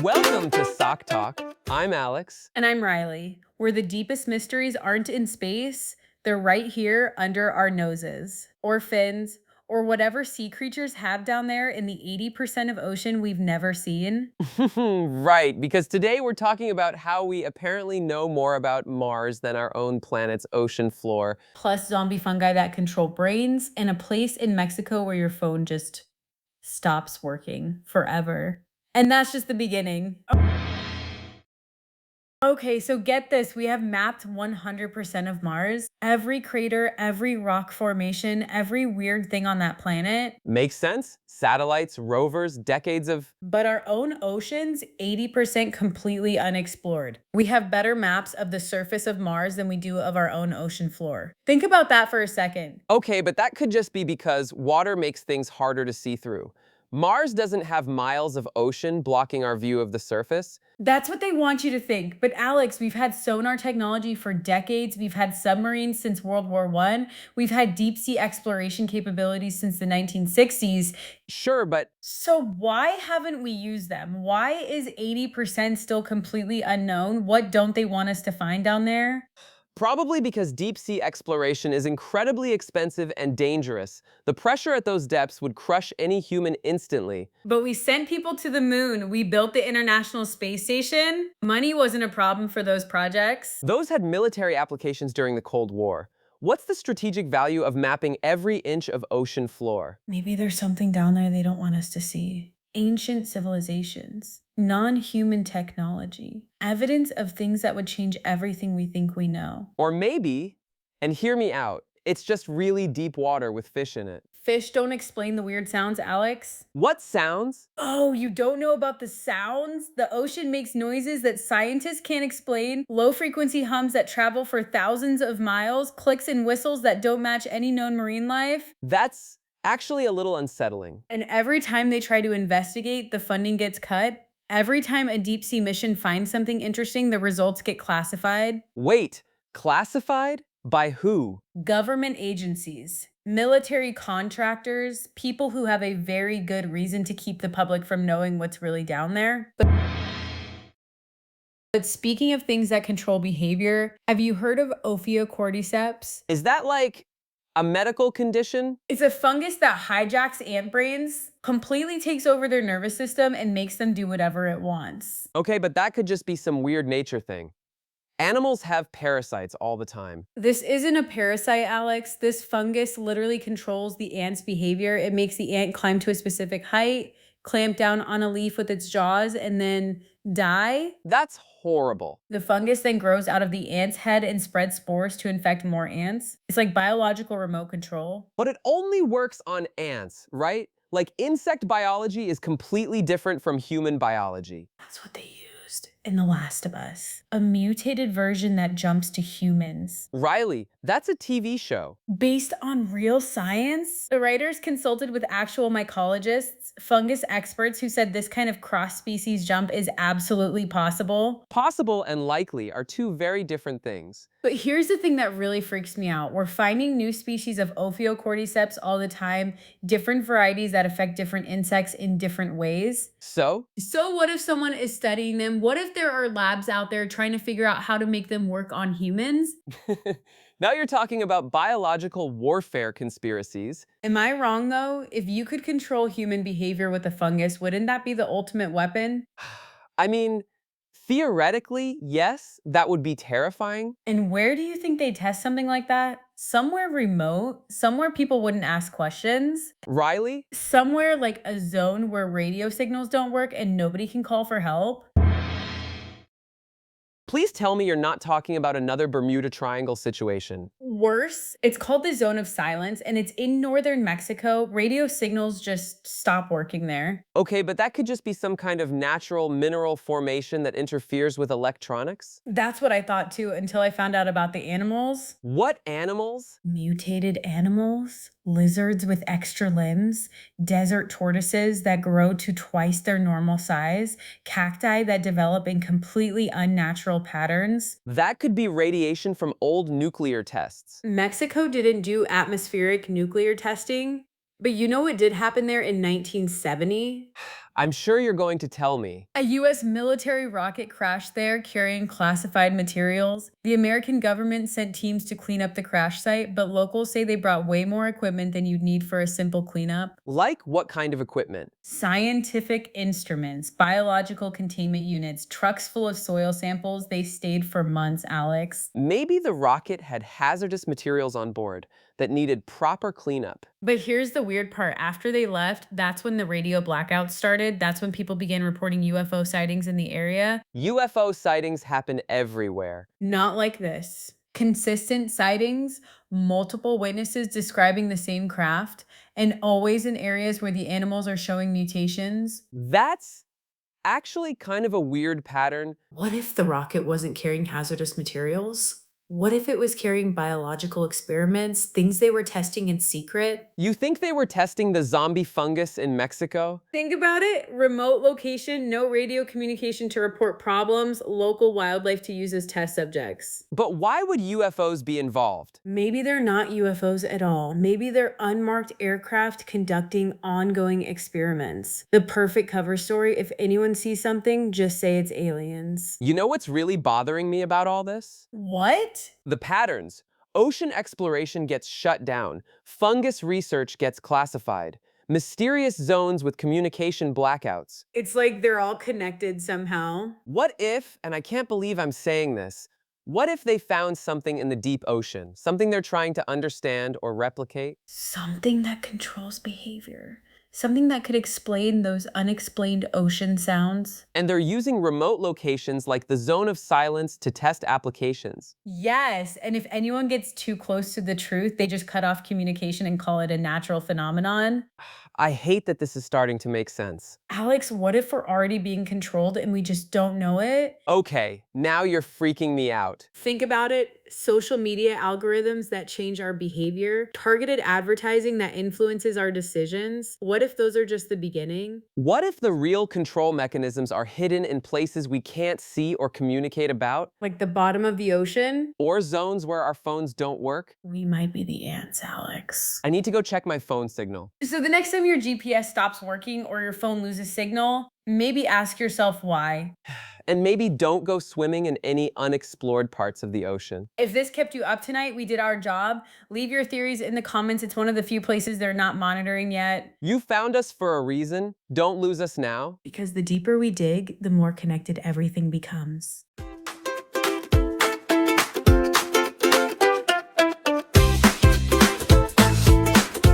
Welcome to Sock Talk. I'm Alex. And I'm Riley, where the deepest mysteries aren't in space, they're right here under our noses, or fins, or whatever sea creatures have down there in the 80% of ocean we've never seen. Right, because today we're talking about how we apparently know more about Mars than our own planet's ocean floor. Plus zombie fungi that control brains, and a place in Mexico where your phone just stops working forever. And that's just the beginning. Okay, so get this. We have mapped 100% of Mars. Every crater, every rock formation, every weird thing on that planet. Makes sense? Satellites, rovers, decades of... But our own oceans, 80% completely unexplored. We have better maps of the surface of Mars than we do of our own ocean floor. Think about that for a second. Okay, but that could just be because water makes things harder to see through. Mars doesn't have miles of ocean blocking our view of the surface. That's what they want you to think. But Alex, we've had sonar technology for decades. We've had submarines since World War I. We've had deep sea exploration capabilities since the 1960s. Sure, but So why haven't we used them? Why is 80% still completely unknown? What don't they want us to find down there? probably because deep-sea exploration is incredibly expensive and dangerous. The pressure at those depths would crush any human instantly. But we sent people to the moon. We built the International Space Station. Money wasn't a problem for those projects. Those had military applications during the Cold War. What's the strategic value of mapping every inch of ocean floor? Maybe there's something down there they don't want us to see. Ancient civilizations, non-human technology, evidence of things that would change everything we think we know. Or maybe, and hear me out, it's just really deep water with fish in it. Fish don't explain the weird sounds, Alex. What sounds? Oh, you don't know about the sounds? The ocean makes noises that scientists can't explain, low frequency hums that travel for thousands of miles, clicks and whistles that don't match any known marine life. That's actually a little unsettling. And every time they try to investigate, the funding gets cut. Every time a deep sea mission finds something interesting, the results get classified. Wait, classified? By who? Government agencies, military contractors, people who have a very good reason to keep the public from knowing what's really down there. But speaking of things that control behavior, have you heard of Ophiocordyceps? Is that like a medical condition? It's a fungus that hijacks ant brains, completely takes over their nervous system, and makes them do whatever it wants. Okay, but that could just be some weird nature thing. Animals have parasites all the time. This isn't a parasite, Alex. This fungus literally controls the ant's behavior. It makes the ant climb to a specific height, clamp down on a leaf with its jaws, and then die. That's horrible. The fungus then grows out of the ant's head and spreads spores to infect more ants. It's like biological remote control. But it only works on ants, right? Like insect biology is completely different from human biology. That's what they used in The Last of Us. A mutated version that jumps to humans. Riley, that's a TV show. Based on real science? The writers consulted with actual mycologists, fungus experts who said this kind of cross-species jump is absolutely possible. Possible and likely are two very different things. But here's the thing that really freaks me out. We're finding new species of Ophiocordyceps all the time, different varieties that affect different insects in different ways. So What if someone is studying them? What if there are labs out there trying to figure out how to make them work on humans? now you're talking about biological warfare conspiracies. Am I wrong though? If you could control human behavior with a fungus, wouldn't that be the ultimate weapon? I mean, theoretically, yes, that would be terrifying. And where do you think they test something like that? Somewhere remote, somewhere people wouldn't ask questions, Riley? somewhere like a zone where radio signals don't work and nobody can call for help. Please tell me you're not talking about another Bermuda Triangle situation. Worse, it's called the Zone of Silence and it's in northern Mexico. Radio signals just stop working there. Okay, but that could just be some kind of natural mineral formation that interferes with electronics? That's what I thought too until I found out about the animals. What animals? Mutated animals, lizards with extra limbs, desert tortoises that grow to twice their normal size, cacti that develop in completely unnatural patterns. That could be radiation from old nuclear tests. Mexico didn't do atmospheric nuclear testing, but you know what did happen there in 1970? I'm sure you're going to tell me. A US military rocket crashed there carrying classified materials. The American government sent teams to clean up the crash site, but locals say they brought way more equipment than you'd need for a simple cleanup. Like what kind of equipment? Scientific instruments, biological containment units, trucks full of soil samples. They stayed for months, Alex. Maybe the rocket had hazardous materials on board that needed proper cleanup. But here's the weird part. After they left, that's when the radio blackouts started. That's when people began reporting UFO sightings in the area. UFO sightings happen everywhere. Not like this. Consistent sightings, multiple witnesses describing the same craft, and always in areas where the animals are showing mutations. That's actually kind of a weird pattern. What if the rocket wasn't carrying hazardous materials? What if it was carrying biological experiments, things they were testing in secret? You think they were testing the zombie fungus in Mexico? Think about it. Remote location, no radio communication to report problems, local wildlife to use as test subjects. But why would UFOs be involved? Maybe they're not UFOs at all. Maybe they're unmarked aircraft conducting ongoing experiments. The perfect cover story: if anyone sees something, just say it's aliens. You know what's really bothering me about all this? What? The patterns. Ocean exploration gets shut down. Fungus research gets classified. Mysterious zones with communication blackouts. It's like they're all connected somehow. What if, and I can't believe I'm saying this, what if they found something in the deep ocean, something they're trying to understand or replicate? Something that controls behavior. Something that could explain those unexplained ocean sounds. And they're using remote locations like the zone of silence to test applications. Yes, and if anyone gets too close to the truth, they just cut off communication and call it a natural phenomenon. I hate that this is starting to make sense. Alex, what if we're already being controlled and we just don't know it? Okay, now you're freaking me out. Think about it. Social media algorithms that change our behavior, targeted advertising that influences our decisions. What if those are just the beginning? What if the real control mechanisms are hidden in places we can't see or communicate about? Like the bottom of the ocean? Or zones where our phones don't work? We might be the ants, Alex. I need to go check my phone signal. So the next time your GPS stops working or your phone loses signal, maybe ask yourself why. And maybe don't go swimming in any unexplored parts of the ocean. If this kept you up tonight, we did our job. Leave your theories in the comments. It's one of the few places they're not monitoring yet. You found us for a reason. Don't lose us now. Because the deeper we dig, the more connected everything becomes.